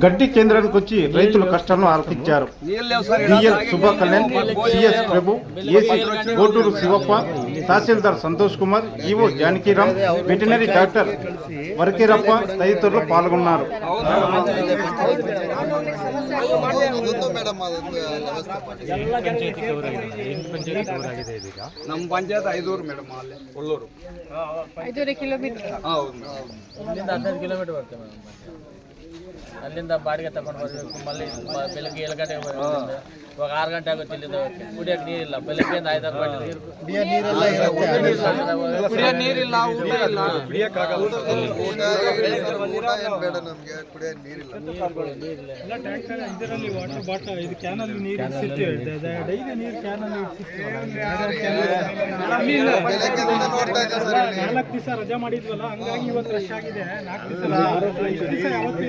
గడ్డి కేంద్రానికి వచ్చి రైతుల కష్టాలను ఆలకించారు. DL Shubha Kalyan, CS Prabhu, AC Goturu Shivappa, తహసీల్దార్ Santosh Kumar, EO Janakiram, veterinary doctor Varakirappa తదితరులు పాల్గొన్నారు. ನಮ್ಮ ಪಂಚಾಯತ್ 5 ಮೇಡಮ್ ಅಲ್ಲೇ ಒಳ್ಳೂರು 5 ಕಿಲೋಮೀಟರ್. ಇಲ್ಲಿಂದ 15 ಕಿಲೋಮೀಟರ್ ಬರುತ್ತೆ ಮೇಡಮ್. ಅಲ್ಲಿಂದ ಬಾಡಿಗೆ ತಗೊಂಡು ಬರಬೇಕು. ಮళ్ళీ ಬೆಳಗ್ಗೆ 7 ಗಂಟೆಗೆ ಬರುತ್ತೆ. ಇವಾಗ 6 ಗಂಟೆ ಆಗುತ್ತೆ. ಇಲ್ಲಿಂದ ಕುಡಿಯೋಕೆ ನೀರಿಲ್ಲ. ಬೆಳಗ್ಗೆಯಿಂದ 5 ಬಾಟಲ್ ನೀರು, ಕುಡಿಯೋ ನೀರಿಲ್ಲ, ಊಟ ಇಲ್ಲ, ಕುಡಿಯೋಕ್ಕಾಗಲ್ಲ. ಇದರಲ್ಲಿ ವಾಟರ್ ಬಾಟಲ್, ಇದು ಕ್ಯಾನಲ್ಲಿ ನೀರು ಸಿಗ್ತದೆ. ಡೈಲಿ ನೀರು ಕ್ಯಾನಲ್ಲಿ 4 ದಿವಸ ರಜಾ ಮಾಡಿದ್ವಲ್ಲ, ಹಂಗಾಗಿ ಇವತ್ತು ರಶ್ ಆಗಿದೆ. 4 ದಿವಸ ಯಾವತ್ತೂ